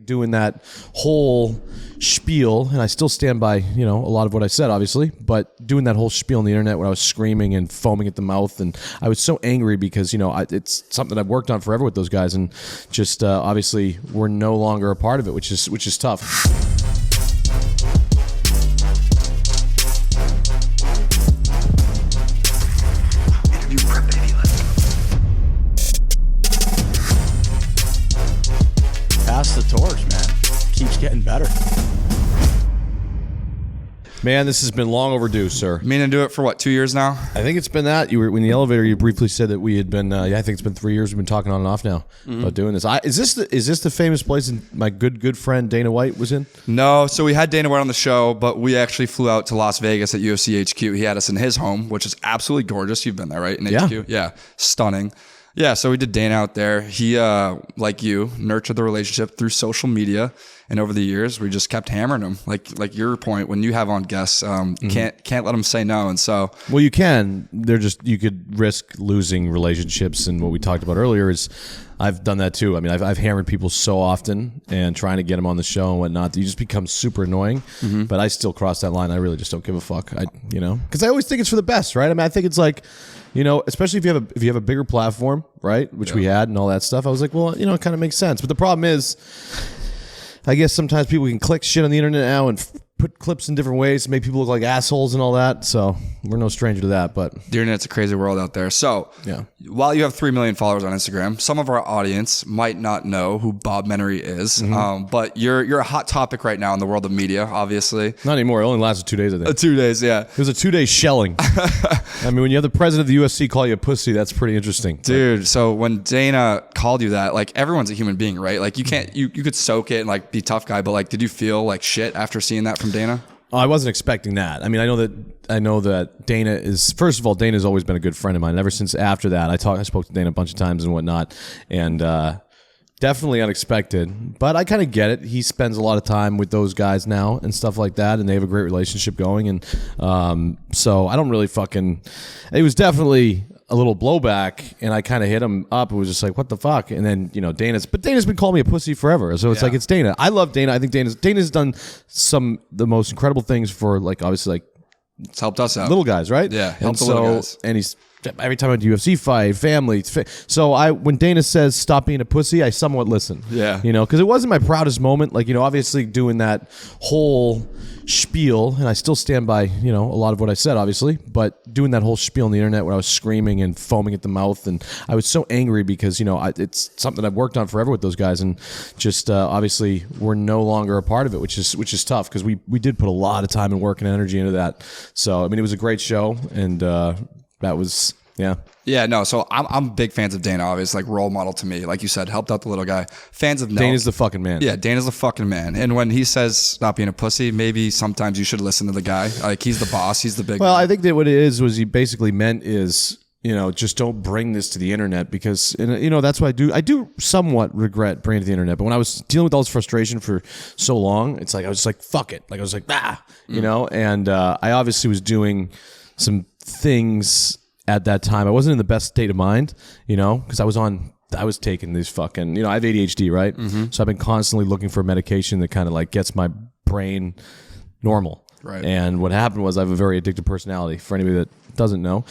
doing that whole spiel, and I still stand by, a lot of what I said, obviously, but doing that whole spiel on the internet where I was screaming and foaming at the mouth, and I was so angry because, it's something I've worked on forever with those guys, and just obviously we're no longer a part of it, which is tough. Pass the torch, man. Keeps getting better. Man, this has been long overdue, sir. Meaning to do it for what, 2 years now? I think it's been that. You were in the elevator. You briefly said that we had been. I think it's been 3 years. We've been talking on and off now about doing this. Is this the famous place my good friend Dana White was in? No. So we had Dana White on the show, but we actually flew out to Las Vegas at UFC HQ. He had us in his home, which is absolutely gorgeous. You've been there, right? In HQ, yeah, stunning. Yeah, so we did Dana out there. He, like you, nurtured the relationship through social media, and over the years, we just kept hammering him. Like your point, when you have on guests, can't let them say no. And so, well, you can. You could risk losing relationships, and what we talked about earlier is, I've done that too. I mean, I've hammered people so often and trying to get them on the show and whatnot that you just become super annoying. But I still cross that line. I really just don't give a fuck. Because I always think it's for the best, right? I mean, I think it's like, especially if you have a bigger platform, right? Which we had and all that stuff. I was like, well, it kind of makes sense. But the problem is, I guess sometimes people can click shit on the internet now and put clips in different ways to make people look like assholes and all that. So we're no stranger to that. But the internet's a crazy world out there. So while you have 3 million followers on Instagram, some of our audience might not know who Bob Menery is. But you're a hot topic right now in the world of media, obviously. Not anymore. It only lasted 2 days, I think. 2 days, yeah. It was a 2-day shelling. I mean, when you have the president of the UFC call you a pussy, that's pretty interesting. Dude, so when Dana called you that, like, everyone's a human being, right? Like, you can't, you could soak it and like be tough guy, but like, did you feel like shit after seeing that from Dana? Oh, I wasn't expecting that. I mean, I know that Dana is, first of all, Dana's always been a good friend of mine. Ever since after that, I spoke to Dana a bunch of times and whatnot, and definitely unexpected. But I kind of get it. He spends a lot of time with those guys now and stuff like that, and they have a great relationship going. And so I don't really it was definitely a little blowback, and I kind of hit him up. It was just like, what the fuck? And then, Dana's been calling me a pussy forever. So it's like, it's Dana. I love Dana. I think Dana's done the most incredible things for, like, obviously, like, it's helped us out. Little guys, right? Yeah, helped the little guys. And he's, every time I do UFC fight, family. So when Dana says stop being a pussy, I somewhat listen. Yeah. Because it wasn't my proudest moment. Like, obviously doing that whole spiel, and I still stand by, a lot of what I said, obviously, but doing that whole spiel on the internet where I was screaming and foaming at the mouth, and I was so angry because, it's something I've worked on forever with those guys, and just obviously we're no longer a part of it, which is tough because we did put a lot of time and work and energy into that. So, I mean, it was a great show, and that was, yeah. Yeah, no, so I'm big fans of Dana, obviously, like, role model to me. Like you said, helped out the little guy. Fans of Nelk. Dana's the fucking man. Yeah, Dana's the fucking man. And when he says stop being a pussy, maybe sometimes you should listen to the guy. Like, he's the boss. He's the big Well, man. I think that what it is was he basically meant is, just don't bring this to the internet because, that's what I do. I do somewhat regret bringing it to the internet. But when I was dealing with all this frustration for so long, it's like, I was just like, fuck it. Like, I was like, and I obviously was doing some things at that time. I wasn't in the best state of mind, because I was taking these fucking, I have ADHD, right? So I've been constantly looking for medication that kind of like gets my brain normal. Right. And what happened was I have a very addictive personality, for anybody that doesn't know.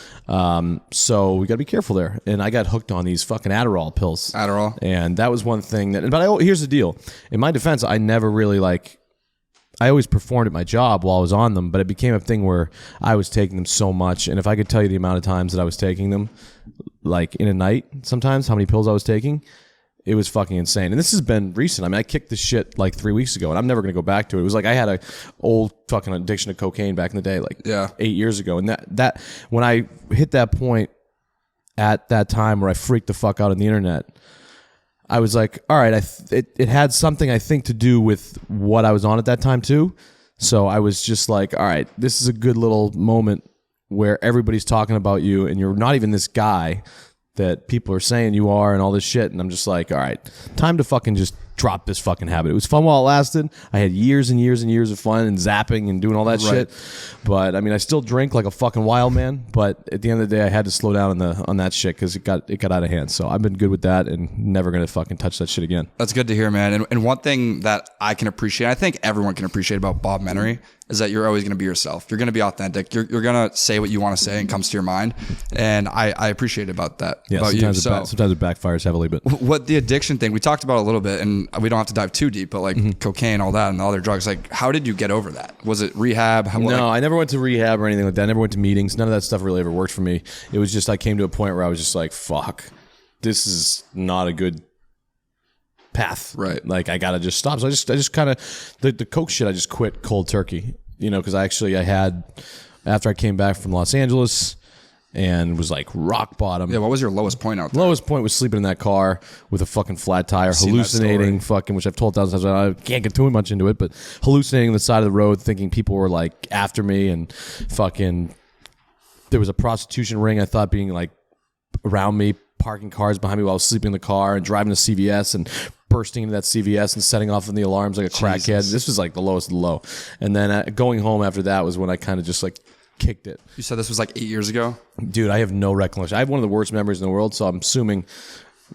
So we got to be careful there. And I got hooked on these fucking Adderall pills. And that was one thing here's the deal. In my defense, I never really I always performed at my job while I was on them, but it became a thing where I was taking them so much. And if I could tell you the amount of times that I was taking them, like in a night, sometimes how many pills I was taking, it was fucking insane. And this has been recent. I mean, I kicked this shit like 3 weeks ago, and I'm never going to go back to it. It was like I had a old fucking addiction to cocaine back in the day, like 8 years ago. And that when I hit that point at that time where I freaked the fuck out on the internet, I was like, all right, it had something, I think, to do with what I was on at that time, too. So I was just like, all right, this is a good little moment where everybody's talking about you, and you're not even this guy that people are saying you are and all this shit. And I'm just like, all right, time to fucking just drop this fucking habit. It was fun while it lasted. I had years and years and years of fun and zapping and doing all that shit. But I mean, I still drink like a fucking wild man. But at the end of the day, I had to slow down on that shit because it got out of hand. So I've been good with that and never gonna fucking touch that shit again. That's good to hear, man. And one thing that I can appreciate, I think everyone can appreciate about Bob Menery, is that you're always going to be yourself. You're going to be authentic. You're going to say what you want to say and comes to your mind. And I appreciate about that. Yeah, about sometimes, you. sometimes it backfires heavily. But what the addiction thing, we talked about a little bit, and we don't have to dive too deep, but like cocaine, all that, and the other drugs, like how did you get over that? Was it rehab? No, I never went to rehab or anything like that. I never went to meetings. None of that stuff really ever worked for me. It was just I came to a point where I was just like, fuck, this is not a good path. Right. Like I gotta just stop. So I just kind of the coke shit. I just quit cold turkey. You know, because I had after I came back from Los Angeles and was like rock bottom. Yeah. What was your lowest point out there? Lowest point was sleeping in that car with a fucking flat tire, hallucinating, fucking, which I've told thousands of times. I can't get too much into it, but hallucinating on the side of the road, thinking people were like after me, and fucking there was a prostitution ring I thought being like around me, parking cars behind me while I was sleeping in the car and driving to CVS and bursting into that CVS and setting off in the alarms like a crackhead. This was like the lowest of the low. And then going home after that was when I kind of just like kicked it. You said this was like 8 years ago? Dude, I have no recollection. I have one of the worst memories in the world, so I'm assuming,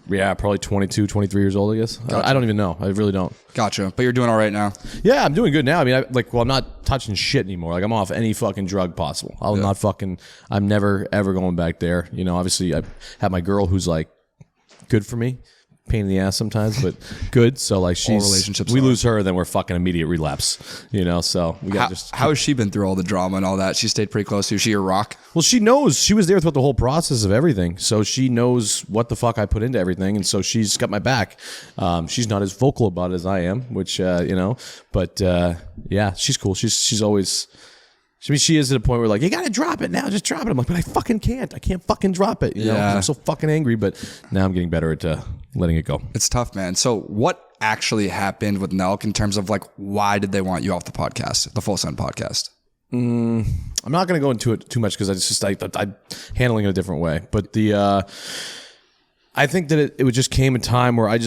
probably 22, 23 years old, I guess. Gotcha. I don't even know. I really don't. Gotcha. But you're doing all right now? Yeah, I'm doing good now. I mean, I'm not touching shit anymore. Like, I'm off any fucking drug possible. I'm never, ever going back there. You know, obviously, I have my girl who's like good for me. Pain in the ass sometimes, but good. So like we lose her, then we're fucking immediate relapse, you know? So we got how has she been through all the drama and all that? She stayed pretty close to you. She your rock? Well, she knows. She was there throughout the whole process of everything. So she knows what the fuck I put into everything. And so she's got my back. She's not as vocal about it as I am, which, you know, but yeah, she's cool. She's always... I mean, she is at a point where like, you got to drop it now. Just drop it. I'm like, but I fucking can't. I can't fucking drop it. You know? I'm so fucking angry, but now I'm getting better at letting it go. It's tough, man. So what actually happened with Nelk in terms of like, why did they want you off the podcast, the Full Send podcast? I'm not going to go into it too much because I'm handling it a different way. But I think that it just came a time where I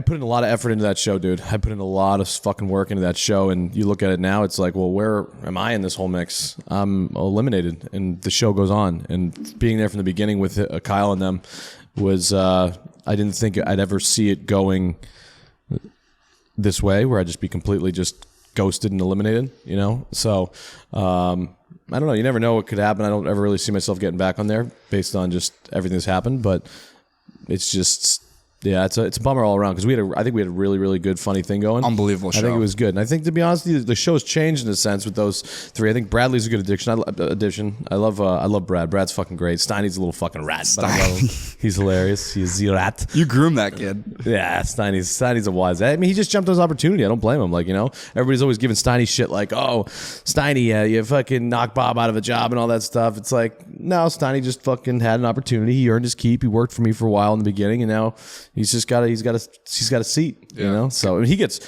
put in a lot of effort into that show, dude. I put in a lot of fucking work into that show, and you look at it now, it's like, well, where am I in this whole mix? I'm eliminated, and the show goes on. And being there from the beginning with Kyle and them was, I didn't think I'd ever see it going this way, where I'd just be completely just ghosted and eliminated, you know? So, I don't know. You never know what could happen. I don't ever really see myself getting back on there based on just everything that's happened, but it's just... Yeah, it's a bummer all around because I think we had a really, really good, funny thing going. Unbelievable show. I think it was good. And I think, to be honest with you, the show's changed in a sense with those three. I think Bradley's a good addition. I love Brad. Brad's fucking great. Steiny's a little fucking rat, but I love him. He's hilarious. He's a rat. You groomed that kid. Yeah, Steiny's a wise. I mean, he just jumped on his opportunity. I don't blame him. Like, you know, everybody's always giving Steiny shit like, oh, Steiny, you fucking knocked Bob out of a job and all that stuff. It's like, no, Steiny just fucking had an opportunity. He earned his keep. He worked for me for a while in the beginning, and now he's got a seat, you know. So I mean, he gets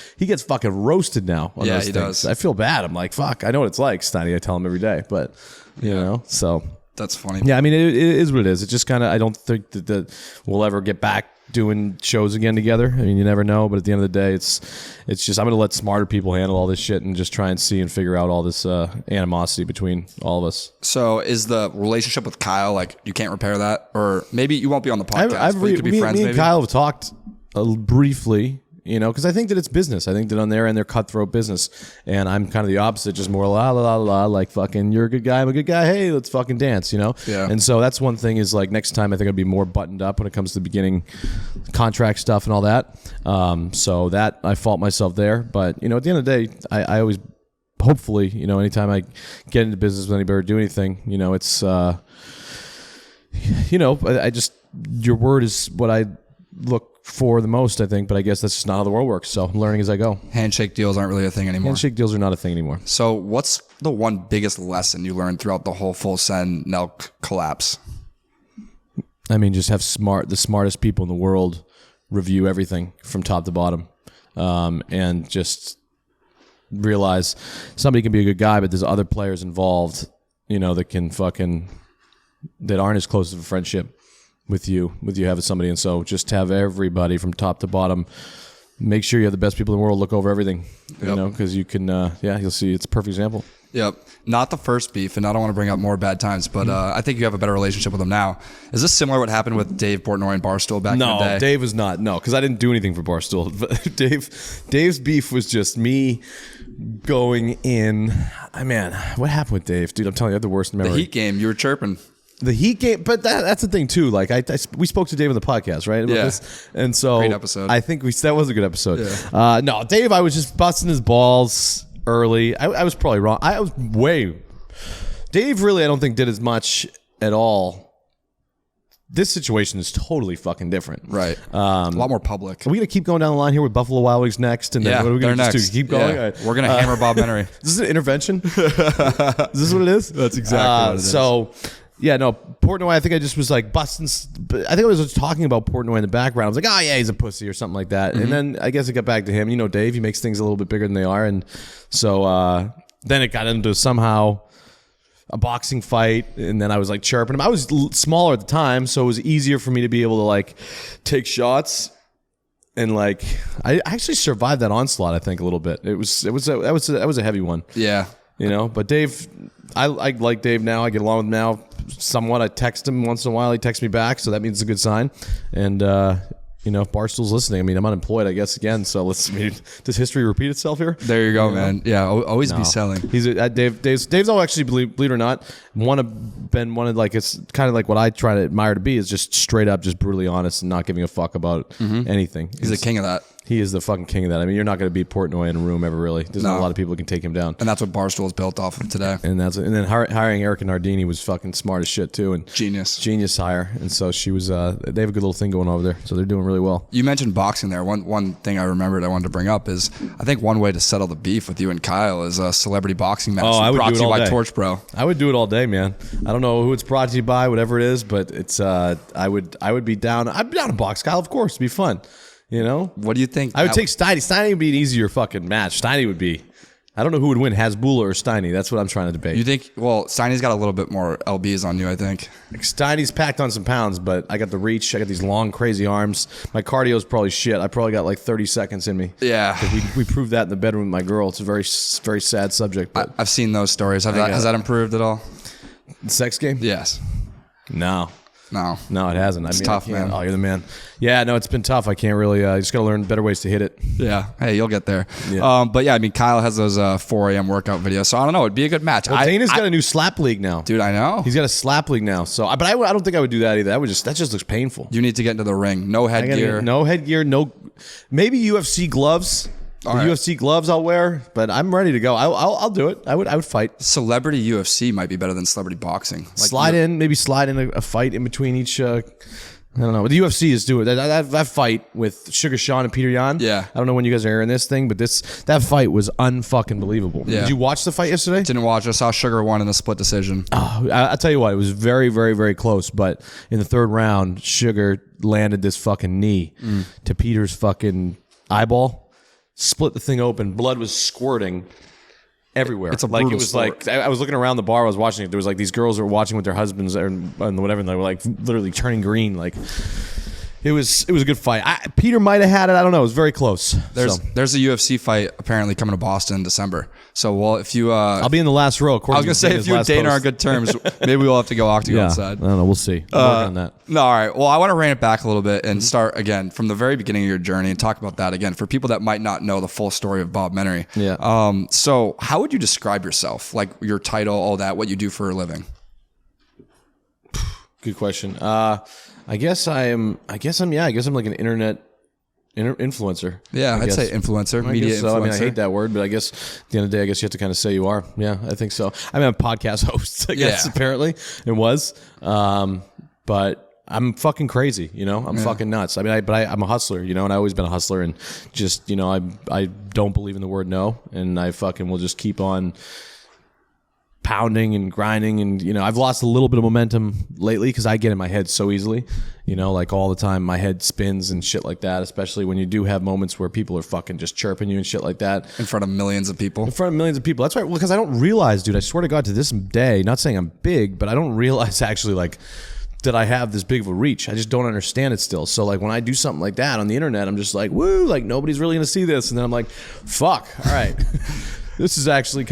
fucking roasted now. On those he things. does. I feel bad. I'm like, fuck. I know what it's like, Steiny. I tell him every day, but you know, so that's funny. Yeah, I mean, it is what it is. It's just kind of. I don't think that we'll ever get back doing shows again together. I mean, you never know. But at the end of the day, it's just I'm gonna let smarter people handle all this shit and just try and see and figure out all this animosity between all of us. So is the relationship with Kyle like you can't repair that, or maybe you won't be on the podcast? But you could be friends. Me maybe? and Kyle have talked briefly, you know, because I think that it's business. I think that on their end, they're cutthroat business, and I'm kind of the opposite, just more la la la la, like fucking you're a good guy, I'm a good guy. Hey, let's fucking dance, you know. Yeah. And so that's one thing is like next time I think I'll be more buttoned up when it comes to the beginning contract stuff and all that. So that I fault myself there, but you know, at the end of the day, I always hopefully, you know, anytime I get into business with anybody or do anything, you know, it's you know, I just your word is what I look for the most, I think, but I guess that's just not how the world works. So I'm learning as I go. Handshake deals aren't really a thing anymore. Handshake deals are not a thing anymore. So what's the one biggest lesson you learned throughout the whole Full Send Nelk collapse? I mean, just have the smartest people in the world review everything from top to bottom, and just realize somebody can be a good guy, but there's other players involved, you know, that aren't as close of a friendship. with you having somebody. And so just have everybody from top to bottom. Make sure you have the best people in the world look over everything, you know, because you can, you'll see it's a perfect example. Yep. Not the first beef, and I don't want to bring up more bad times, but I think you have a better relationship with him now. Is this similar to what happened with Dave Portnoy and Barstool back in the day? No, Dave was not. No, because I didn't do anything for Barstool. Dave's beef was just me going in. Man, what happened with Dave? Dude, I'm telling you, I have the worst memory. The Heat game, you were chirping. The Heat game, but that's the thing too. Like we spoke to Dave on the podcast, right? About this? And so great episode. I think that was a good episode. Yeah. No, Dave, I was just busting his balls early. I was probably wrong. Dave really, I don't think did as much at all. This situation is totally fucking different. Right. A lot more public. Are we going to keep going down the line here with Buffalo Wild Wings next? And then what are we going to do? Keep going? Yeah. We're going to hammer Bob Menery. Is this an intervention? Is this what it is? That's exactly what it is. So, yeah, no, Portnoy, I think I just was like busting. I think I was just talking about Portnoy in the background. I was like, oh, yeah, he's a pussy or something like that. And then I guess it got back to him. You know, Dave, he makes things a little bit bigger than they are. And so then it got into somehow a boxing fight. And then I was like chirping him. I was smaller at the time, so it was easier for me to be able to like take shots. And like, I actually survived that onslaught, I think, a little bit. That was a heavy one. Yeah. You know, but Dave, I like Dave now. I get along with him now somewhat. I text him once in a while. He texts me back, so that means it's a good sign. And you know, if Barstool's listening, I mean, I'm unemployed, I guess, again. So does history repeat itself here? There you go, man. Yeah, always be selling. He's Dave's all actually, believe it or not, it's kind of like what I try to admire to be is just straight up, just brutally honest and not giving a fuck about anything. He's the king of that. He is the fucking king of that. I mean, you're not going to beat Portnoy in a room ever, really. There's not a lot of people who can take him down. And that's what Barstool is built off of today. And then hiring Erica Nardini was fucking smart as shit too, and genius hire. And so she was. They have a good little thing going over there, so they're doing really well. You mentioned boxing there. One thing I remembered I wanted to bring up is I think one way to settle the beef with you and Kyle is a celebrity boxing match. I would brought do it to you all by day. TorchPro. I would do it all day, man. I don't know who it's brought to you by, whatever it is, but it's. I would be down. I'd be down to box, Kyle. Of course, it'd be fun. You know? What do you think? I would take Steiny. Steiny would be an easier fucking match. Steiny would be. I don't know who would win, Hasbulla or Steiny. That's what I'm trying to debate. You think? Well, Steiny's got a little bit more lbs on you, I think. Steiny's packed on some pounds, but I got the reach. I got these long, crazy arms. My cardio is probably shit. I probably got like 30 seconds in me. Yeah. We proved that in the bedroom with my girl. It's a very, very sad subject. But I've seen those stories. Has that improved at all? The sex game? Yes. No, it hasn't. It's tough, man. Oh, you're the man. Yeah, no, it's been tough. I can't really. You just got to learn better ways to hit it. Yeah. Hey, you'll get there. Yeah. But yeah, I mean, Kyle has those 4 a.m. workout videos, so I don't know. It'd be a good match. Well, Dana's got a new slap league now, dude. I know. He's got a slap league now. So, but I don't think I would do that either. That just looks painful. You need to get into the ring. No headgear. No headgear. No. Maybe UFC gloves. UFC gloves I'll wear, but I'm ready to go. I'll do it. I would fight. Celebrity UFC might be better than celebrity boxing. Like slide in a fight in between each. I don't know. But the UFC is doing that fight with Sugar Sean and Peter Yan. Yeah. I don't know when you guys are hearing this thing, but that fight was unfucking believable. Yeah. Did you watch the fight yesterday? Didn't watch. I saw Sugar won in a split decision. Oh, I'll tell you what. It was very, very, very close. But in the third round, Sugar landed this fucking knee to Peter's fucking eyeball. Split the thing open. Blood was squirting everywhere. It's a brutal sport. I was looking around the bar. I was watching it. There was like these girls that were watching with their husbands and whatever. And they were like literally turning green. Like it was a good fight. Peter might have had it. I don't know. It was very close. There's a UFC fight apparently coming to Boston in December. So if you I'll be in the last row. I was gonna say if you and Dana are on good terms, maybe we'll have to go octagon side. I don't know. We'll see. I'll work on that. No, all right. Well, I want to rein it back a little bit and start again from the very beginning of your journey and talk about that again for people that might not know the full story of Bob Menery. Yeah. So how would you describe yourself? Like your title, all that, what you do for a living? Good question. I guess I'm like an internet influencer. Yeah, I'd say influencer, media influencer. I mean, I hate that word, but I guess at the end of the day, I guess you have to kind of say you are. Yeah, I think so. I mean, I'm a podcast host, I guess, apparently. It was. But I'm fucking crazy, you know? I'm fucking nuts. I mean, I'm a hustler, you know, and I've always been a hustler and just, you know, I don't believe in the word no, and I fucking will just keep on pounding and grinding, and you know, I've lost a little bit of momentum lately because I get in my head so easily, you know, like all the time my head spins and shit like that, especially when you do have moments where people are fucking just chirping you and shit like that in front of millions of people. That's right. Well, because I don't realize, dude, I swear to God, to this day, not saying I'm big, but I don't realize actually like that I have this big of a reach. I just don't understand it still. So like when I do something like that on the internet, I'm just like, woo, like nobody's really gonna see this. And then I'm like, fuck, all right. This is actually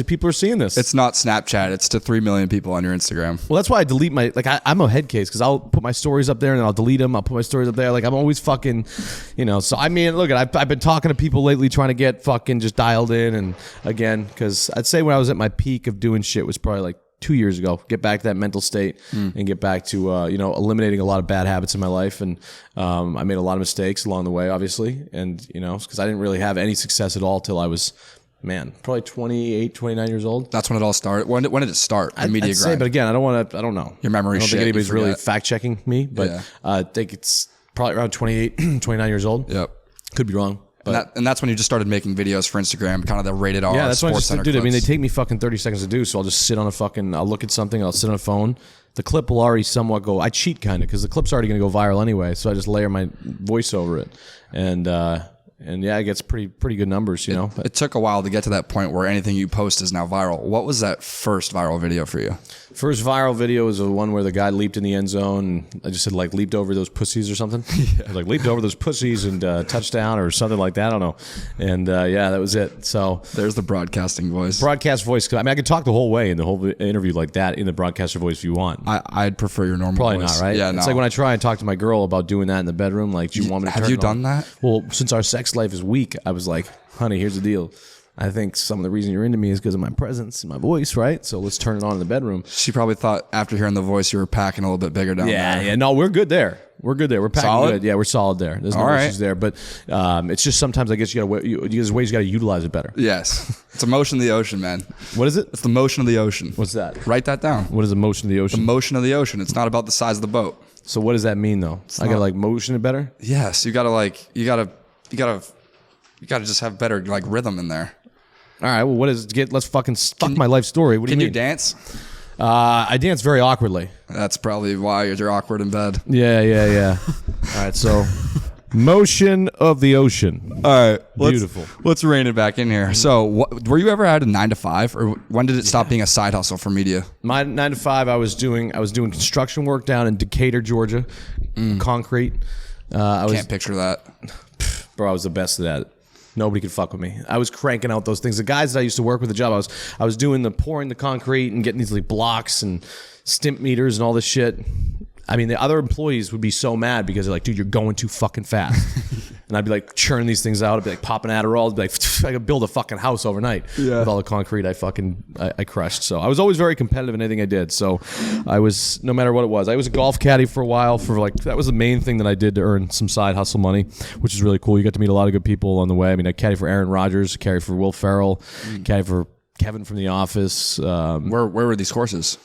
people are seeing this. It's not Snapchat. It's to 3 million people on your Instagram. Well, that's why I delete I'm a head case because I'll put my stories up there and then I'll delete them. I'll put my stories up there. Like I'm always fucking, so I mean, look, I've been talking to people lately trying to get fucking just dialed in. And again, because I'd say when I was at my peak of doing shit was probably like 2 years ago, get back to that mental state and get back to, eliminating a lot of bad habits in my life. And I made a lot of mistakes along the way, obviously. And, because I didn't really have any success at all till I was, probably 28, 29 years old. That's when it all started. When did it start? The media grind. Say, but again, I don't know. Your memory I don't shit, think anybody's really fact checking me, but I think it's probably around 28, 29 years old. Yep. Could be wrong. And that's when you just started making videos for Instagram, kind of the rated R. Yeah, that's when I just did it. I mean, they clips. take me fucking 30 seconds to do, so I'll just sit on I'll look at something, I'll sit on a phone. The clip will already somewhat go, I cheat kind of, because the clip's already going to go viral anyway, so I just layer my voice over it. And yeah, it gets pretty good numbers, It took a while to get to that point where anything you post is now viral. What was that first viral video for you? First viral video was the one where the guy leaped in the end zone. And I just said like leaped over those pussies or something. I was like leaped over those pussies and touchdown or something like that. I don't know. And yeah, that was it. So there's the broadcasting voice. Broadcast voice. I mean, I could talk the whole way in the whole interview like that in the broadcaster voice if you want. I'd prefer your normal Probably voice. not, right? Yeah, it's no. like when I try and talk to my girl about doing that in the bedroom. Like, do you want me to turn Have you it done on? that? Well, since our sex life is weak, I was like, honey, here's the deal. I think some of the reason you're into me is because of my presence and my voice, right? So let's turn it on in the bedroom. She probably thought after hearing the voice you were packing a little bit bigger down there. Yeah. No, we're good there. We're good there. We're packing Solid? good. Yeah, we're solid there. There's no issues there. But it's just sometimes I guess there's ways you got to utilize it better. Yes. It's a motion of the ocean, man. What is it? It's the motion of the ocean. What's that? Write that down. What is the motion of the ocean? The motion of the ocean. It's not about the size of the boat. So what does that mean though? I got to like motion it better? Yes. You gotta just have better like rhythm in there. All right. Well, what is it? Let's fucking fuck my life story. What do you mean? Can you dance? I dance very awkwardly. That's probably why you're awkward in bed. Yeah. All right. So, motion of the ocean. All right. Beautiful. Let's rein it back in here. So, were you ever at a 9 to 5, or when did it stop being a side hustle for media? My 9 to 5, I was doing construction work down in Decatur, Georgia, concrete. Can't picture that. Bro, I was the best at that. Nobody could fuck with me. I was cranking out those things. The guys that I used to work with the job, I was doing pouring the concrete and getting these like blocks and stimp meters and all this shit. I mean, the other employees would be so mad because they're like, dude, you're going too fucking fast. And I'd be like churning these things out. I'd be like popping Adderall. I'd be like, I could build a fucking house overnight with all the concrete I crushed. So I was always very competitive in anything I did. So I was, no matter what it was, I was a golf caddy for a while that was the main thing that I did to earn some side hustle money, which is really cool. You get to meet a lot of good people on the way. I mean, I caddy for Aaron Rodgers, caddy for Will Ferrell, caddy for Kevin from The Office. Where were these courses?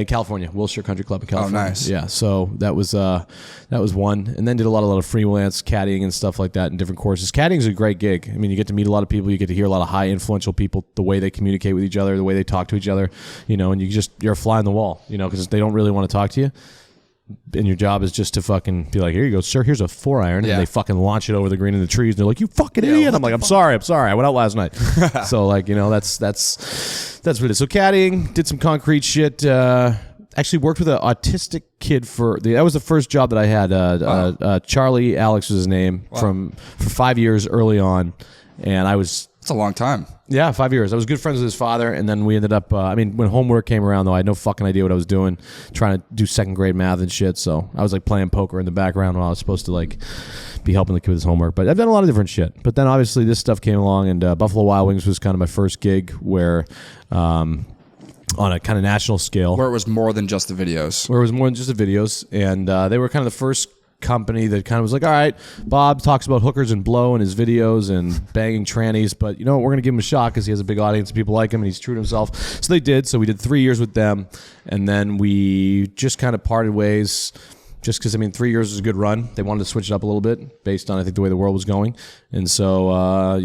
California, Wilshire Country Club in California. Oh, nice. Yeah, so that was one, and then did a lot of freelance caddying and stuff like that in different courses. Caddying is a great gig. I mean, you get to meet a lot of people, you get to hear a lot of high influential people, the way they communicate with each other, the way they talk to each other, and you're a fly on the wall, because they don't really want to talk to you. And your job is just to fucking be like, here you go, sir, here's a 4-iron. And they fucking launch it over the green in the trees. And they're like, you fucking idiot. I'm like, I'm sorry. I went out last night. So that's really it. So caddying, did some concrete shit. Actually worked with an autistic kid that was the first job that I had. Charlie Alex was his name for 5 years early on. And it's a long time. Yeah, 5 years. I was good friends with his father, and then we ended up, when homework came around, though, I had no fucking idea what I was doing, trying to do second grade math and shit, so I was like playing poker in the background while I was supposed to like be helping the kid with his homework. But I've done a lot of different shit. But then obviously this stuff came along, and Buffalo Wild Wings was kind of my first gig where, on a kind of national scale. Where it was more than just the videos. Where it was more than just the videos, and they were kind of the first company that kind of was like, all right, Bob talks about hookers and blow in his videos and banging trannies, but we're going to give him a shot because he has a big audience, people like him, and he's true to himself. So they did. So we did 3 years with them, and then we just kind of parted ways just because, 3 years was a good run. They wanted to switch it up a little bit based on, I think, the way the world was going. And so,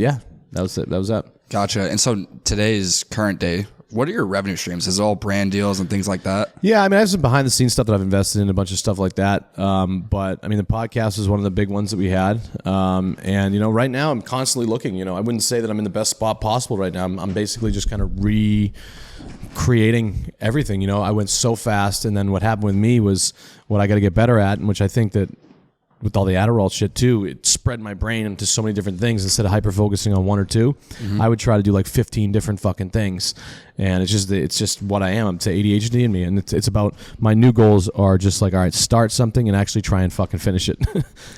that was it. That was that. Gotcha. And so today's current day, what are your revenue streams? Is it all brand deals and things like that? Yeah, I have some behind the scenes stuff that I've invested in, a bunch of stuff like that. But the podcast is one of the big ones that we had. And right now I'm constantly looking. I wouldn't say that I'm in the best spot possible right now. I'm basically just kind of creating everything. I went so fast, and then what happened with me was what I got to get better at, and which I think that with all the Adderall shit too, it spread my brain into so many different things. Instead of hyper focusing on one or two, I would try to do like 15 different fucking things. And it's just what I am. It's ADHD in me, and it's about my new goals are just like, all right, start something and actually try and fucking finish it.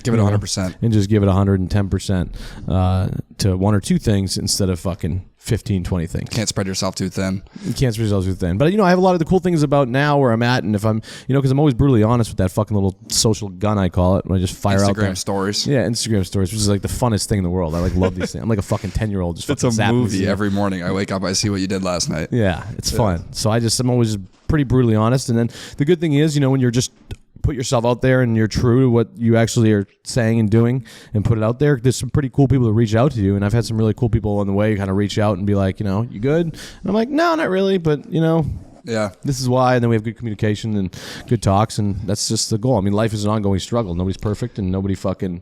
Give it 100%, and just give it 110% to one or two things instead of fucking 15, 20 things. Can't spread yourself too thin. You can't spread yourself too thin. But I have a lot of the cool things about now where I'm at, and if I'm, because I'm always brutally honest with that fucking little social gun, I call it, when I just fire out there. Instagram stories. Yeah, Instagram stories, which is like the funnest thing in the world. I love these things. I'm like a fucking 10-year-old. Just it's a fucking movie every morning. I wake up, I see what you did last night. Yeah, it's fun. So I'm always pretty brutally honest. And then the good thing is, when you're just put yourself out there and you're true to what you actually are saying and doing and put it out there, there's some pretty cool people that reach out to you. And I've had some really cool people on the way kind of reach out and be like, you good? And I'm like, no, not really, but yeah, this is why. And then we have good communication and good talks, and that's just the goal. I mean, life is an ongoing struggle. Nobody's perfect, and nobody fucking,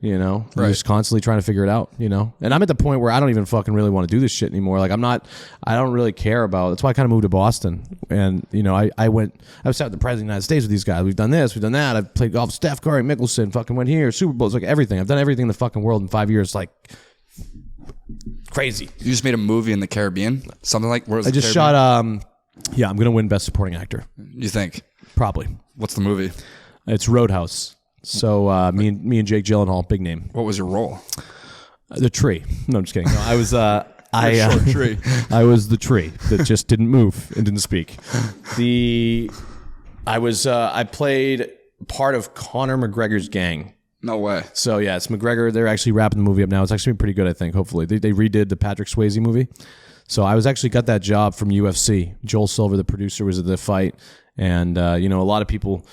we're just constantly trying to figure it out, And I'm at the point where I don't even fucking really want to do this shit anymore. Like I don't really care about. That's why I kind of moved to Boston, and I sat with the president of the United States with these guys. We've done this, we've done that. I've played golf with Steph Curry, Mickelson, fucking went here, Super Bowls, like everything. I've done everything in the fucking world in 5 years, like crazy. You just made a movie in the Caribbean, something like. Where was I just shot. Yeah, I'm gonna win Best Supporting Actor. You think? Probably. What's the movie? It's Roadhouse. So me and Jake Gyllenhaal, big name. What was your role? The tree. No, I'm just kidding. No, I was short tree. I was the tree that just didn't move and didn't speak. I played part of Conor McGregor's gang. No way. So yeah, it's McGregor. They're actually wrapping the movie up now. It's actually pretty good, I think. Hopefully, they redid the Patrick Swayze movie. So I was actually got that job from UFC. Joel Silver, the producer, was at the fight, and a lot of people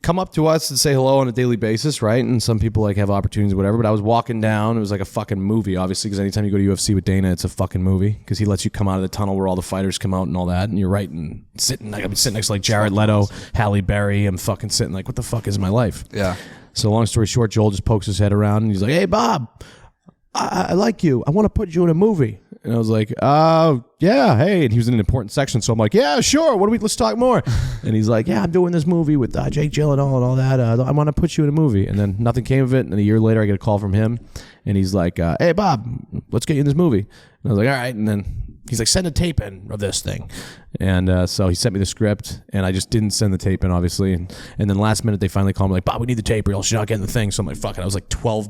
come up to us and say hello on a daily basis, right? And some people like have opportunities or whatever. But I was walking down. It was like a fucking movie, obviously, because anytime you go to UFC with Dana, it's a fucking movie because he lets you come out of the tunnel where all the fighters come out and all that. And you're right and sitting. I'm sitting next to like Jared Leto, Halle Berry. I'm fucking sitting like, what the fuck is my life? Yeah. So long story short, Joel just pokes his head around and he's like, "Hey, Bob, I like you. I want to put you in a movie." And I was like, yeah, hey. And he was in an important section. So I'm like, yeah, sure. Let's talk more. And he's like, yeah, I'm doing this movie with Jake Gyllenhaal and all that. I want to put you in a movie. And then nothing came of it. And then a year later, I get a call from him. And he's like, hey, Bob, let's get you in this movie. And I was like, all right. And then he's like, send a tape in of this thing. And so he sent me the script. And I just didn't send the tape in, obviously. And then last minute, they finally called me like, Bob, we need the tape or else you're not getting the thing. So I'm like, fuck it. I was like 12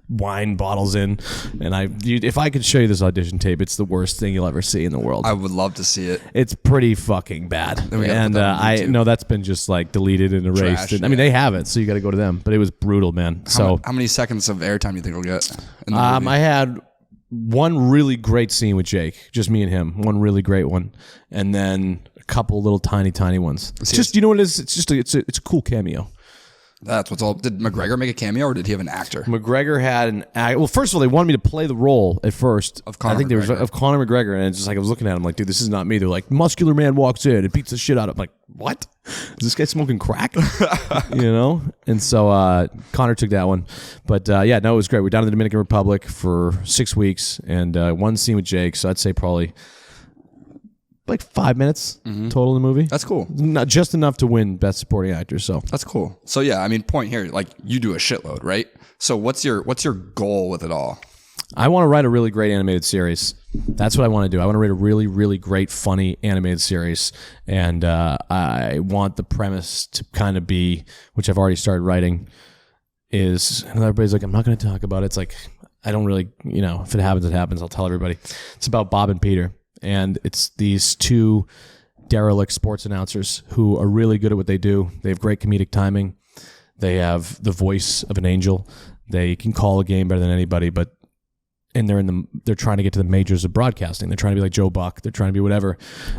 wine bottles in, and if I could show you this audition tape, it's the worst thing you'll ever see in the world. I would love to see it. It's pretty fucking bad, and I know that's been just like deleted and erased. Trash, I mean, they have it, so you got to go to them. But it was brutal, man. How many seconds of airtime do you think we'll get? I had one really great scene with Jake, just me and him. One really great one, and then a couple little tiny ones. It's just, you know what it is? It's just it's a cool cameo. That's what's all. Did McGregor make a cameo or did he have an actor? McGregor had an act. Well, first of all, they wanted me to play the role at first. Of Conor I think McGregor. There was of Conor McGregor, and it's just like I was looking at him like, dude, this is not me. They're like, muscular man walks in and beats the shit out of him. I'm like, what? Is this guy smoking crack? And so Conor took that one. But yeah, no, it was great. We're down in the Dominican Republic for 6 weeks and one scene with Jake. So I'd say probably like 5 minutes total in the movie. That's cool. Not just enough to win Best Supporting Actor. So that's cool. So yeah, I mean, point here, like you do a shitload, right? So what's your goal with it all? I want to write a really great animated series. That's what I want to do. I want to write a really, really great, funny animated series. And I want the premise to kind of be, which I've already started writing, is, and everybody's like, I'm not going to talk about it. It's like, I don't really, if it happens, it happens. I'll tell everybody. It's about Bob and Peter. And it's these two derelict sports announcers who are really good at what they do. They have great comedic timing. They have the voice of an angel. They can call a game better than anybody, and they're trying to get to the majors of broadcasting. They're trying to be like Joe Buck. They're trying to be whatever.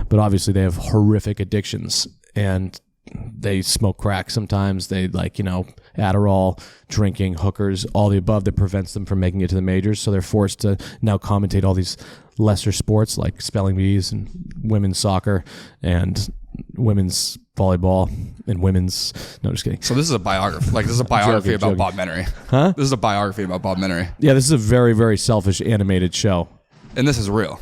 But obviously they have horrific addictions and they smoke crack sometimes. They Adderall, drinking, hookers, all the above that prevents them from making it to the majors. So they're forced to now commentate all these lesser sports like spelling bees and women's soccer and women's volleyball and women's. No, just kidding. So this is a biography. Like this is a biography about Bob Menery. Huh? This is a biography about Bob Menery. Yeah, this is a very, very selfish animated show. And this is real.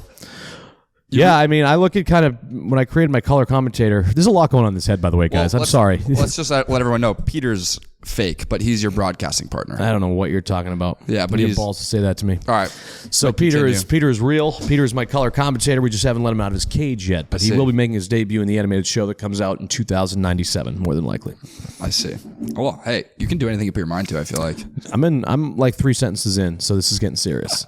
Yeah, I mean, I look at kind of when I created my color commentator. There's a lot going on in this head, by the way, guys. I'm sorry. Let's just let everyone know Peter's fake, but he's your broadcasting partner. I don't know what you're talking about. Yeah, but he's balls to say that to me. All right. So Peter is real. Peter is my color commentator. We just haven't let him out of his cage yet, but he will be making his debut in the animated show that comes out in 2097, more than likely. I see. Well, hey, you can do anything you put your mind to. I feel like I'm like 3 sentences in, so this is getting serious.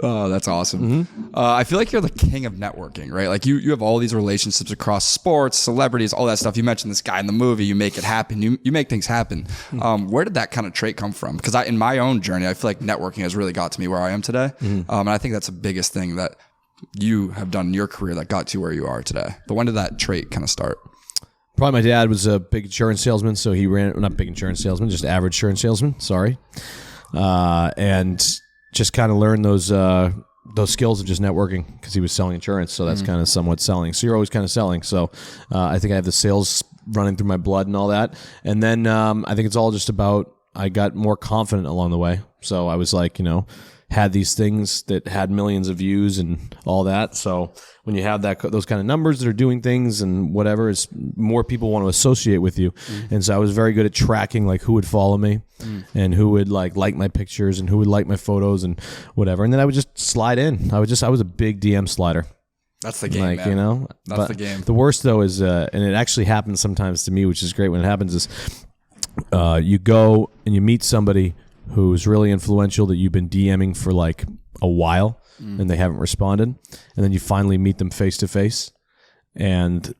Oh, that's awesome. I feel like you're the king of networking, right? Like you have all these relationships across sports, celebrities, all that stuff. You mentioned this guy in the movie. You make it happen. You make things happen. Where did that kind of trait come from? Because in my own journey, I feel like networking has really got to me where I am today. And I think that's the biggest thing that you have done in your career that got to where you are today. But when did that trait kind of start? Probably my dad was a big insurance salesman, so he ran, not big insurance salesman, just average insurance salesman, sorry. And just kind of learned those skills of just networking because he was selling insurance, so that's kind of somewhat selling. So you're always kind of selling. So I think I have the sales running through my blood and all that. And then I think it's all just about I got more confident along the way. So I was like, had these things that had millions of views and all that. So when you have those kind of numbers that are doing things and whatever, is more people want to associate with you. And so I was very good at tracking like who would follow me and who would like my pictures and who would like my photos and whatever. And then I would just slide in. I was a big DM slider. That's the game, man. That's the game. The worst though is, and it actually happens sometimes to me, which is great when it happens, is you go and you meet somebody who's really influential that you've been DMing for like a while and they haven't responded. And then you finally meet them face to face and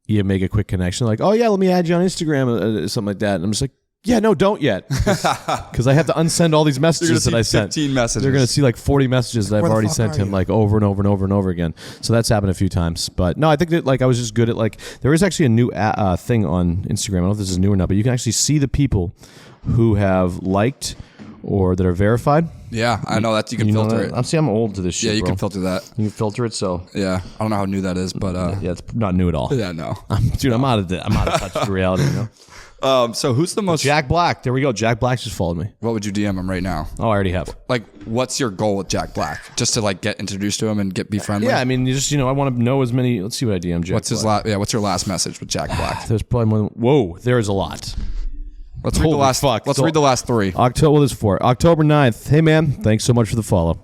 you make a quick connection. Like, oh yeah, let me add you on Instagram or something like that. And I'm just like, yeah, no, don't yet. Because I have to unsend all these messages that I sent. 15 messages. They're going to see like 40 messages that I've already sent him like over and over and over and over again. So that's happened a few times. But no, I think that like I was just good at like, there is actually a new thing on Instagram. I don't know if this is new or not, but you can actually see the people who have liked or that are verified. Yeah, I know that. You can filter it. I'm old to this shit, Yeah, you bro. can filter that. You can filter it, so. Yeah, I don't know how new that is, but. Yeah, it's not new at all. Yeah, no. Dude, I'm out of touch with reality, So who's the most... Jack Black. There we go. Jack Black just followed me. What would you DM him right now? Oh, I already have. Like, what's your goal with Jack Black? Just to like get introduced to him and be friendly? Yeah, I mean, you just, I want to know as many... Let's see what I DM Jack Black. What's your last message with Jack Black? There's probably more than... Whoa, there's a lot. Let's read the last 3. October 9th. Hey, man, thanks so much for the follow.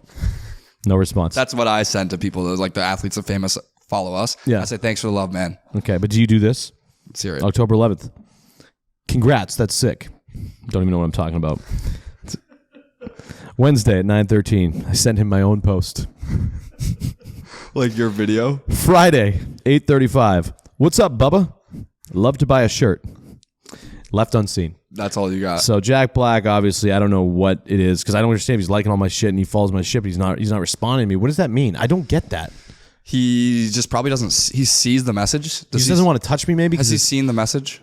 No response. That's what I send to people. Those like the athletes of famous follow us. Yeah. I say, thanks for the love, man. Okay, but do you do this? Let's hear it. October 11th. Congrats, that's sick. Don't even know what I'm talking about. Wednesday at 9:13. I sent him my own post. Like your video? Friday, 8:35. What's up, Bubba? Love to buy a shirt. Left unseen. That's all you got. So Jack Black, obviously, I don't know what it is because I don't understand if he's liking all my shit and he follows my shit, but he's not responding to me. What does that mean? I don't get that. He just probably doesn't. He sees the message. He doesn't want to touch me, maybe. Has he seen the message?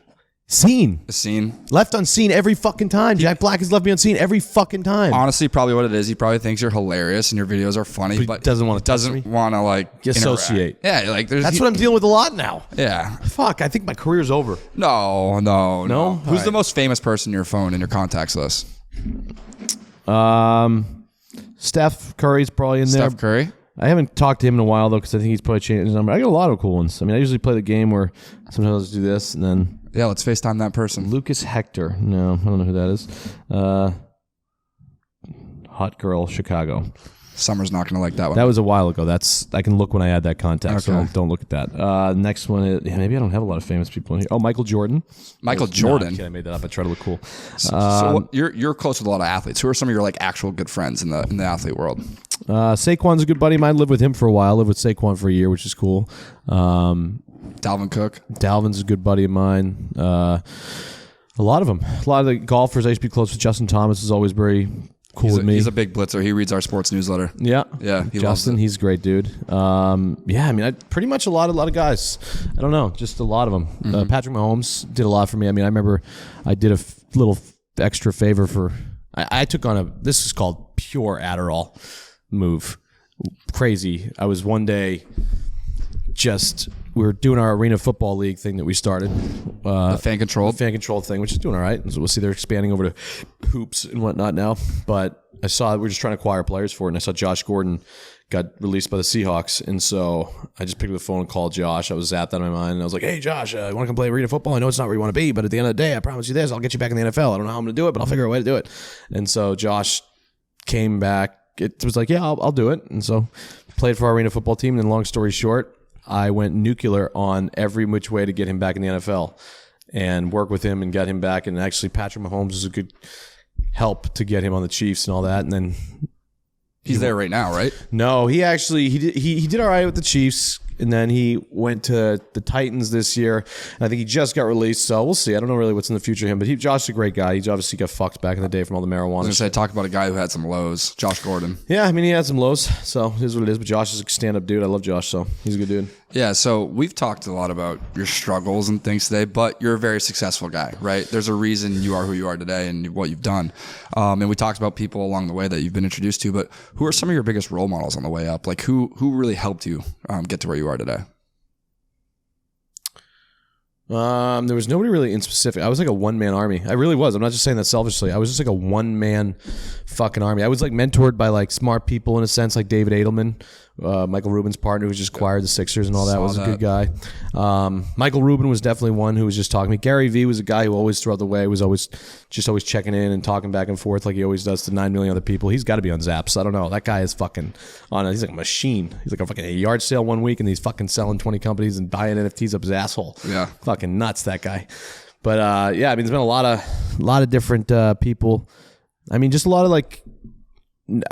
Seen. Seen. Left unseen every fucking time. Jack Black has left me unseen every fucking time. Honestly, probably what it is. He probably thinks you're hilarious and your videos are funny, but doesn't want to like associate. Interact. Yeah, like that's what I'm dealing with a lot now. Yeah. Fuck, I think my career's over. No. Who's the most famous person in your phone in your contacts list? Steph Curry's probably in there. Steph Curry. I haven't talked to him in a while though because I think he's probably changed his number. I got a lot of cool ones. I mean, I usually play the game where sometimes I'll just do this and then. Yeah, let's FaceTime that person. Lucas Hector. No, I don't know who that is. Hot Girl Chicago. Summer's not going to like that one. That was a while ago. I can look when I add that contact, so don't look at that. Next one is, maybe I don't have a lot of famous people in here. Oh, Michael Jordan. Jordan? No, I made that up. I try to look cool. So you're close with a lot of athletes. Who are some of your like actual good friends in the athlete world? Saquon's a good buddy of mine. Lived with him for a while. Lived with Saquon for a year, which is cool. Dalvin Cook. Dalvin's a good buddy of mine. A lot of them. A lot of the golfers I used to be close with. Justin Thomas is always very cool with me. He's a big blitzer. He reads our sports newsletter. Yeah. Justin, he's a great dude. I mean, pretty much a lot of guys. I don't know, just a lot of them. Mm-hmm. Patrick Mahomes did a lot for me. I mean, I remember I did a little extra favor for. I took on this is called pure Adderall move. Crazy. I was one day we were doing our arena football league thing that we started. The fan controlled thing, which is doing all right. So we'll see they're expanding over to hoops and whatnot now. But I saw we were just trying to acquire players for it, and I saw Josh Gordon got released by the Seahawks. And so I just picked up the phone and called Josh. I was zapped out of my mind. And I was like, hey, Josh, you want to come play arena football? I know it's not where you want to be, but at the end of the day, I promise you this. I'll get you back in the NFL. I don't know how I'm going to do it, but I'll figure out a way to do it. And so Josh came back. It was like, yeah, I'll do it. And so played for our arena football team. And then long story short, I went nuclear on every which way to get him back in the NFL and work with him and get him back. And actually Patrick Mahomes was a good help to get him on the Chiefs and all that. And then he's there right now, right? No, he did all right with the Chiefs. And then he went to the Titans this year. And I think he just got released, so we'll see. I don't know really what's in the future of him, but Josh is a great guy. He's obviously got fucked back in the day from all the marijuana. I was going to say, talk about a guy who had some lows, Josh Gordon. Yeah, I mean, he had some lows, so it is what it is. But Josh is a stand-up dude. I love Josh, so he's a good dude. Yeah, so we've talked a lot about your struggles and things today, but you're a very successful guy, right? There's a reason you are who you are today and what you've done. And we talked about people along the way that you've been introduced to, but who are some of your biggest role models on the way up? Like, who really helped you get to where you are today? There was nobody really in specific. I was like a one-man army. I really was. I'm not just saying that selfishly. I was just like a one-man fucking army. I was like mentored by like smart people in a sense, like David Edelman, Michael Rubin's partner who just acquired the Sixers and all that. Was a good guy. Michael Rubin was definitely one who was just talking to me. Gary Vee was a guy who always throughout the way was always checking in and talking back and forth like he always does to 9 million other people. He's got to be on Zaps. I don't know. That guy is fucking on. He's like a machine. He's like a fucking yard sale one week and he's fucking selling 20 companies and buying NFTs up his asshole. Yeah, fucking nuts, that guy. But yeah, I mean, there's been a lot of different people. I mean, just a lot of like.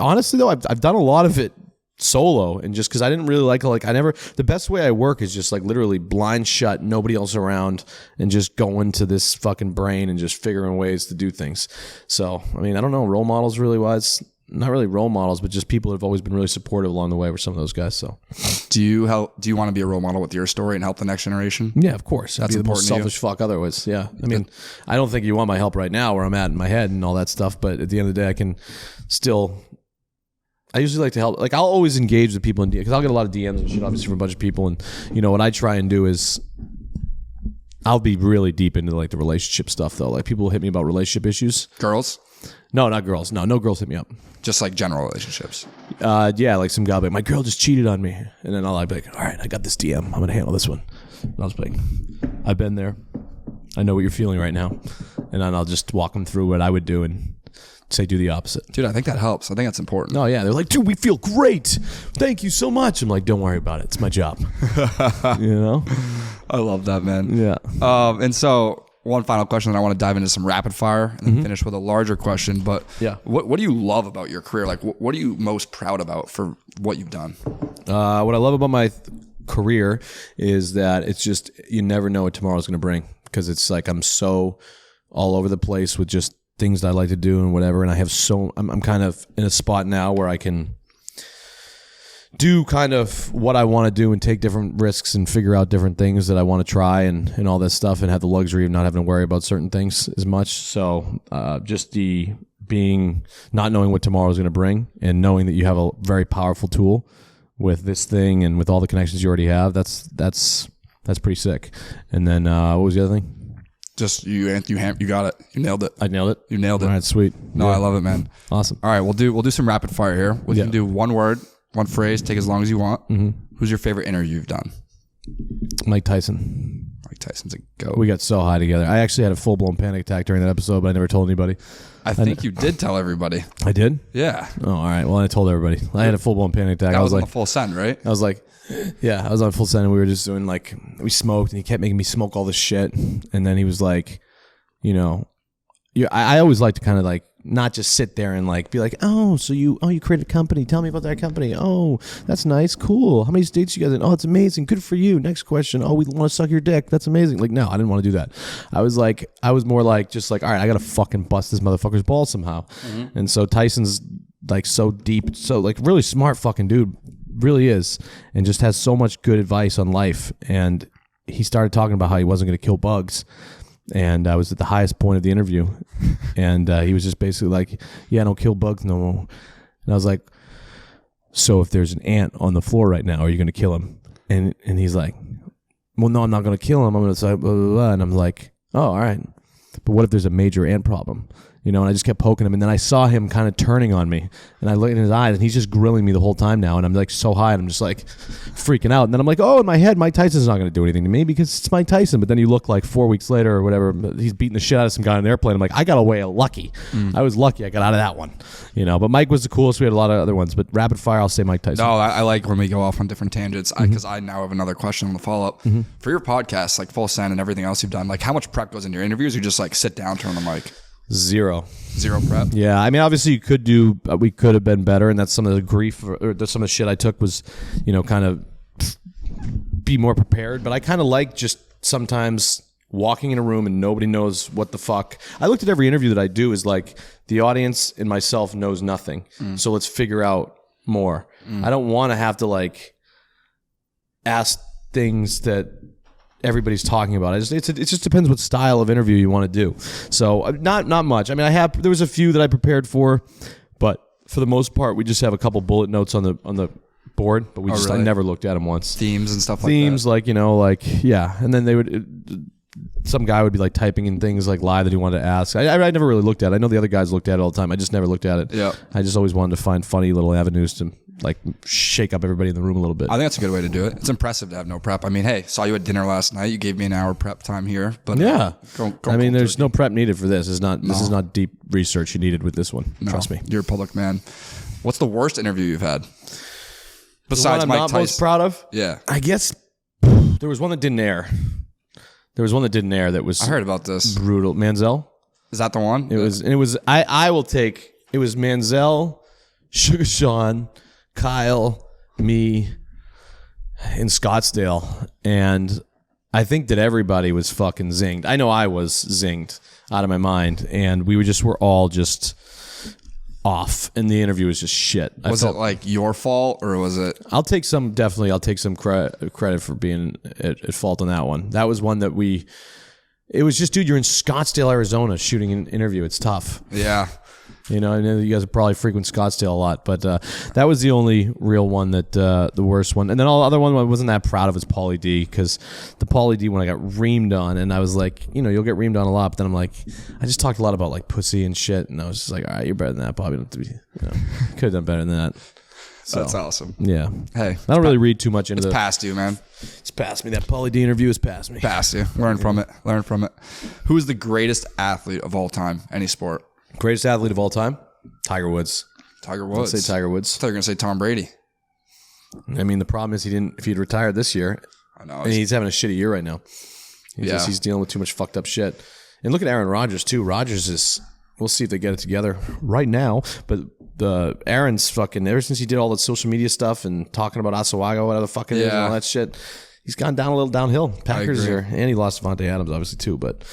Honestly, though, I've done a lot of it solo, and just because I didn't really the best way I work is just like literally blind shut, nobody else around, and just going to this fucking brain and just figuring ways to do things. So, I mean, I don't know, role models really was. Not really role models, but just people that have always been really supportive along the way were some of those guys. So, do you want to be a role model with your story and help the next generation? Yeah, of course. That's the important. Most selfish fuck otherwise. Yeah, I mean, I don't think you want my help right now where I'm at in my head and all that stuff. But at the end of the day, I can still. I usually like to help. Like I'll always engage with people in because I'll get a lot of DMs and shit, obviously from a bunch of people. And you know what I try and do is. I'll be really deep into like the relationship stuff though. Like people will hit me about relationship issues. Girls? No, not girls. No girls hit me up. Just like general relationships. Yeah, like some guy will be like, my girl just cheated on me. And then I'll be like, all right, I got this DM. I'm going to handle this one. And I'll just be like, I've been there. I know what you're feeling right now. And then I'll just walk them through what I would do and say do the opposite. Dude, I think that helps. I think that's important. Oh, yeah. They're like, dude, we feel great. Thank you so much. I'm like, don't worry about it. It's my job. You know? I love that, man. Yeah. And so one final question, then I want to dive into some rapid fire and then finish with a larger question. But yeah, what do you love about your career? Like, what are you most proud about for what you've done? What I love about my career is that it's just you never know what tomorrow's going to bring because it's like I'm so all over the place with just things that I like to do and whatever. And I have I'm kind of in a spot now where I can do kind of what I want to do and take different risks and figure out different things that I want to try and all this stuff and have the luxury of not having to worry about certain things as much. So just the not knowing what tomorrow is going to bring and knowing that you have a very powerful tool with this thing and with all the connections you already have, that's pretty sick. And then what was the other thing? Just you got it. You nailed it. I nailed it. You nailed it. All right, sweet. No, I love it, man. Awesome. All right, we'll do some rapid fire here. We can do one word, one phrase, take as long as you want. Who's your favorite interview you've done? Mike Tyson. Mike Tyson's a goat. We got so high together. I actually had a full-blown panic attack during that episode, but I never told anybody. I think you did tell everybody. I did? Yeah. Oh, all right. Well, I told everybody. I had a full-blown panic attack. That I was on like, the full send, right? I was like, yeah, I was on full send and we were just doing like, we smoked and he kept making me smoke all this shit. And then he was like, you know, I always like to kind of like not just sit there and like be like, you created a company. Tell me about that company. Oh, that's nice. Cool. How many states you guys in? Oh, it's amazing. Good for you. Next question. Oh, we want to suck your dick. That's amazing. Like, no, I didn't want to do that. I was more like, just like, all right, I got to fucking bust this motherfucker's balls somehow. And so Tyson's like so deep, so like really smart fucking dude, really is, and just has so much good advice on life. And he started talking about how he wasn't going to kill bugs. And I was at the highest point of the interview. And he was just basically like, yeah, I don't kill bugs no more. And I was like, so if there's an ant on the floor right now, are you going to kill him? And he's like, well, no, I'm not going to kill him. I'm going to say, blah, blah, blah. And I'm like, oh, all right. But what if there's a major ant problem? you know, and I just kept poking him. And then I saw him kind of turning on me, and I looked in his eyes, and he's just grilling me the whole time now. And I'm like so high, and I'm just like freaking out. And then I'm like, oh, in my head, Mike Tyson's not going to do anything to me because it's Mike Tyson. But then you look like 4 weeks later or whatever, he's beating the shit out of some guy on an airplane. I'm like, I got away lucky. I was lucky I got out of that one, you know. But Mike was the coolest. We had a lot of other ones, but rapid fire, I'll say Mike Tyson. No, I like when we go off on different tangents because I now have another question on the follow up for your podcast, like Full Send and everything else you've done. Like, how much prep goes into your interviews? You just like sit down, turn on the mic. Zero prep. Yeah, I mean, obviously you could do. We could have been better, and that's some of the grief or some of the shit I took was, you know, kind of be more prepared. But I kind of like just sometimes walking in a room and nobody knows what the fuck. I looked at every interview that I do as like the audience and myself knows nothing, so let's figure out more. I don't want to have to like ask things that everybody's talking about. It just depends what style of interview you want to do. So not much. I mean, there was a few that I prepared for, but for the most part, we just have a couple bullet notes on the board. But really? I never looked at them once. Themes and stuff like that. Themes, like, you know, like, yeah. And then they would. Some guy would be like typing in things like live that he wanted to ask. I never really looked at it. I know the other guys looked at it all the time. I just never looked at it. Yeah. I just always wanted to find funny little avenues to like shake up everybody in the room a little bit. I think that's a good way to do it. It's impressive to have no prep. I mean, hey, saw you at dinner last night. You gave me an hour prep time here, but yeah, I mean, there's turkey. No prep needed for this. This is not deep research you needed with this one. No, trust me. You're a public man. What's the worst interview you've had? Besides the one I'm Mike not Tyson. most proud of? Yeah. I guess there was one that didn't air. That was. I heard about this. Brutal. Manziel? Is that the one? It was. I will take. It was Manziel, Sugar Sean, Kyle, me, in Scottsdale, and I think that everybody was fucking zinged. I know I was zinged out of my mind, and we were all just off, and the interview was just shit. Was it like your fault, or was it? I'll take some credit for being at fault on that one. That was one that it was just, dude, you're in Scottsdale, Arizona shooting an interview. It's tough. Yeah. You know, I know you guys probably frequent Scottsdale a lot, but that was the only real one that the worst one. And then all the other one I wasn't that proud of was Pauly D, because the Pauly D one I got reamed on, and I was like, you know, you'll get reamed on a lot, but then I'm like, I just talked a lot about like pussy and shit, and I was just like, all right, you're better than that, Bobby. Could have done better than that. So, that's awesome. Yeah. Hey, I don't really read too much into it's past you, man. It's past me. That Pauly D interview is past me. Past you. Learn from it. Learn from it. Who is the greatest athlete of all time? Any sport? Greatest athlete of all time? Tiger Woods. Tiger Woods. Let's say Tiger Woods. I thought you were going to say Tom Brady. I mean, the problem is if he'd retired this year, I know. and he's having a shitty year right now. He's dealing with too much fucked up shit. And look at Aaron Rodgers, too. Rodgers is, we'll see if they get it together right now. But Aaron's fucking, ever since he did all that social media stuff and talking about Oswego, whatever the fuck it is, and all that shit, he's gone down a little downhill. Packers are, and he lost Devontae Adams, obviously, too. But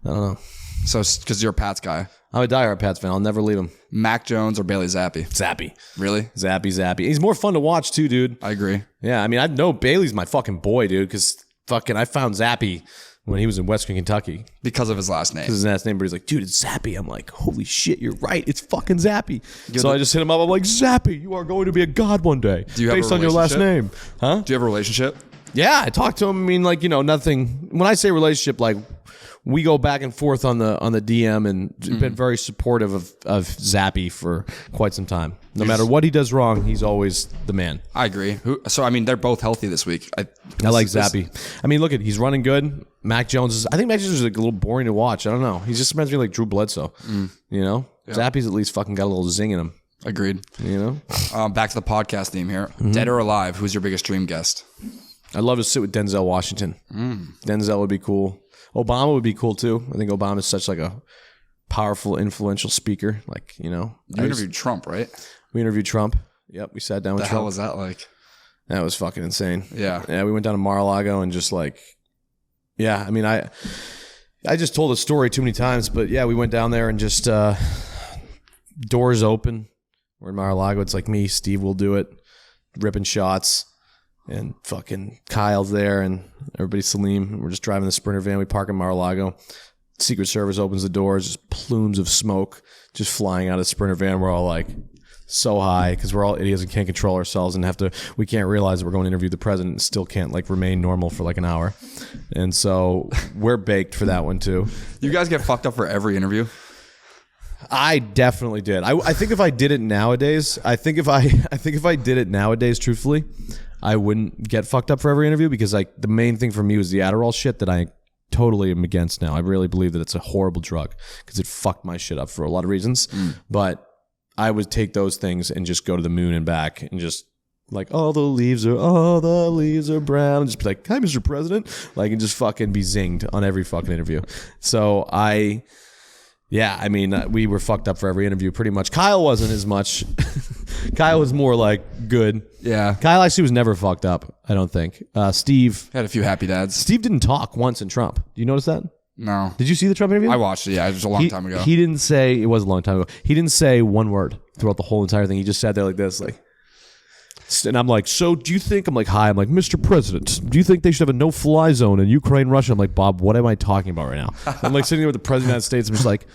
I don't know. So, because you're a Pats guy. I'm a diehard Pats fan. I'll never leave him. Mac Jones or Bailey Zappi? Zappy. Really? Zappy. He's more fun to watch, too, dude. I agree. Yeah, I mean, I know Bailey's my fucking boy, dude, because fucking I found Zappy when he was in Western Kentucky. Because of his last name. Because his last name, but he's like, dude, it's Zappy. I'm like, holy shit, you're right. It's fucking Zappy. So I just hit him up. I'm like, Zappy, you are going to be a god one day. Do you have based on your last name. Huh? Do you have a relationship? Yeah, I talked to him. I mean, like, you know, nothing. When I say relationship, like, we go back and forth on the DM, and been very supportive of Zappy for quite some time. No matter what he does wrong, he's always the man. I agree. So I mean, they're both healthy this week. I like Zappy. I mean, look he's running good. Mac Jones is. I think Mac Jones is like a little boring to watch. I don't know. He just reminds me like Drew Bledsoe. You know, Zappy's at least fucking got a little zing in him. Agreed. You know. Back to the podcast theme here. Dead or alive? Who's your biggest dream guest? I'd love to sit with Denzel Washington. Denzel would be cool. Obama would be cool too. I think Obama's such like a powerful, influential speaker. Like, you know, you interviewed Trump, right? We interviewed Trump. Yep, we sat down with Trump. What the hell was that like? That was fucking insane. Yeah, we went down to Mar-a-Lago and just like, yeah. I mean, I just told the story too many times, but yeah, we went down there and just doors open. We're in Mar-a-Lago. It's like me, Steve will do it, ripping shots. And fucking Kyle's there, and everybody, Salim. We're just driving the Sprinter van. We park in Mar-a-Lago. Secret Service opens the doors, just plumes of smoke just flying out of the Sprinter van. We're all like so high because we're all idiots and can't control ourselves and we can't realize that we're going to interview the president and still can't like remain normal for like an hour. And so we're baked for that one too. You guys get fucked up for every interview? I definitely did. I think if I did it nowadays, truthfully, I wouldn't get fucked up for every interview because like the main thing for me was the Adderall shit that I totally am against now. I really believe that it's a horrible drug because it fucked my shit up for a lot of reasons. But I would take those things and just go to the moon and back and just like, all the leaves are brown. And just be like, hi, Mr. President. Like, and just fucking be zinged on every fucking interview. So we were fucked up for every interview pretty much. Kyle wasn't as much. Kyle was more like good. Yeah. Kyle actually was never fucked up, I don't think. Steve had a few happy dads. Steve didn't talk once in Trump. Do you notice that? No. Did you see the Trump interview? I watched it. Yeah, it was a long time ago. He didn't say, it was a long time ago. He didn't say one word throughout the whole entire thing. He just sat there like this, like. And I'm like, so do you think, I'm like, hi, I'm like, Mr. President, do you think they should have a no-fly zone in Ukraine, Russia? I'm like, Bob, what am I talking about right now? I'm like sitting there with the President of the United States. I'm just like,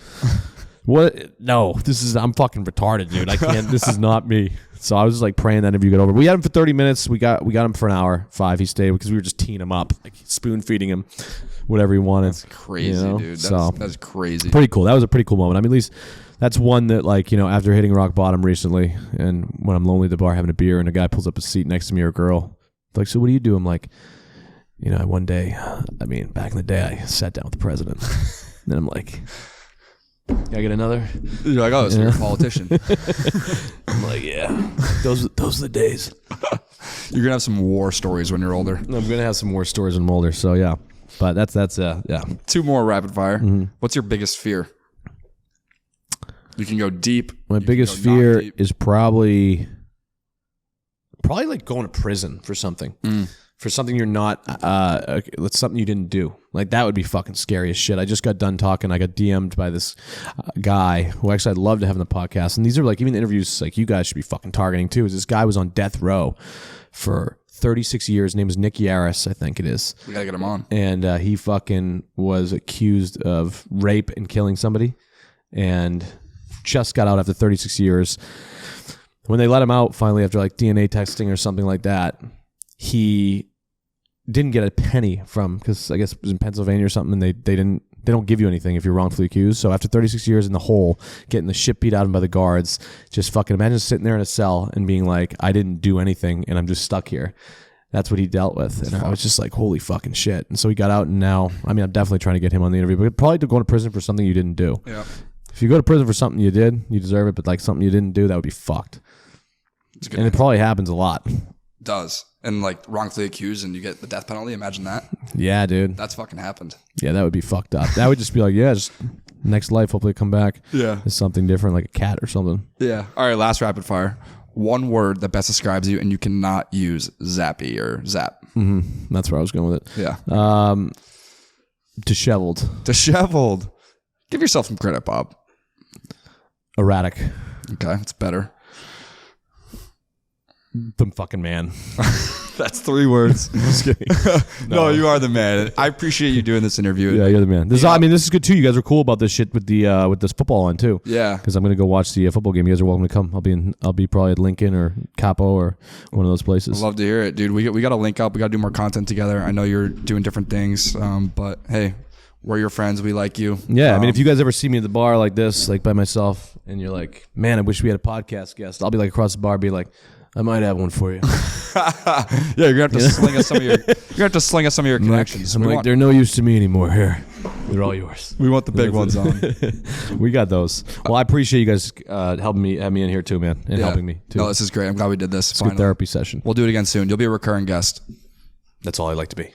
what? No, I'm fucking retarded, dude. I can't, this is not me. So I was just like praying that interview get over. We had him for 30 minutes. We got him for an hour, 5. He stayed because we were just teeing him up, like spoon feeding him whatever he wanted. That's crazy, dude. That's crazy. Pretty cool. That was a pretty cool moment. I mean, at least that's one that, like, you know, after hitting rock bottom recently, and when I'm lonely at the bar having a beer, and a guy pulls up a seat next to me or a girl, like, so what do you do? I'm like, you know, one day, I mean, back in the day, I sat down with the president. Then I'm like, can I get another? You're like, oh, so you're a politician. I'm like, yeah, those are the days. You're gonna have some war stories when you're older. I'm gonna have some war stories when I'm older. So yeah, but that's yeah. 2 more rapid fire. Mm-hmm. What's your biggest fear? You can go deep. My biggest fear is probably like going to prison for something. For something you're not, it's something you didn't do. Like, that would be fucking scary as shit. I just got done talking. I got DM'd by this guy who actually I'd love to have in the podcast. And these are like, even the interviews like you guys should be fucking targeting too. Is this guy was on death row for 36 years. His name is Nick Yaris, I think it is. We gotta get him on. And he fucking was accused of rape and killing somebody. And just got out after 36 years. When they let him out finally after like DNA testing or something like that, he didn't get a penny from, because I guess it was in Pennsylvania or something, and they don't give you anything if you're wrongfully accused. So after 36 years in the hole, getting the shit beat out of him by the guards, just fucking imagine sitting there in a cell and being like, I didn't do anything and I'm just stuck here. That's what he dealt with. And I was just like, holy fucking shit. And so he got out, and now, I mean, I'm definitely trying to get him on the interview, but probably to go to prison for something you didn't do. Yeah. If you go to prison for something you did, you deserve it, but like something you didn't do, that would be fucked. And it probably happens a lot. Does. And like wrongfully accused and you get the death penalty. Imagine that. Yeah, dude. That's fucking happened. Yeah, that would be fucked up. That would just be like, yeah, just next life, hopefully come back. Yeah. As something different, like a cat or something. Yeah. All right, last rapid fire. One word that best describes you and you cannot use zappy or zap. Mm-hmm. That's where I was going with it. Yeah. Disheveled. Disheveled. Give yourself some credit, Bob. Erratic. Okay, it's better. The fucking man. That's 3 words. Just kidding. No, you are the man. I appreciate you doing this interview. Yeah, you're the man. This is good too. You guys are cool about this shit with the with this football on too. Yeah. Because I'm gonna go watch the football game. You guys are welcome to come. I'll be probably at Lincoln or Capo or one of those places. I'd love to hear it, dude. We got to link up. We got to do more content together. I know you're doing different things, but hey, we're your friends. We like you. Yeah, I mean, if you guys ever see me at the bar like this, like by myself, and you're like, man, I wish we had a podcast guest, I'll be like across the bar, be like, I might have one for you. Yeah, you're gonna have to sling us some of your. You're gonna have to sling us some of your connections. I'm like, they're no use to me anymore. Here, they're all yours. We want the big ones on. We got those. Well, I appreciate you guys having me in here too, man, and helping me too. No, this is great. I'm glad we did this. It's a good therapy session. We'll do it again soon. You'll be a recurring guest. That's all I like to be.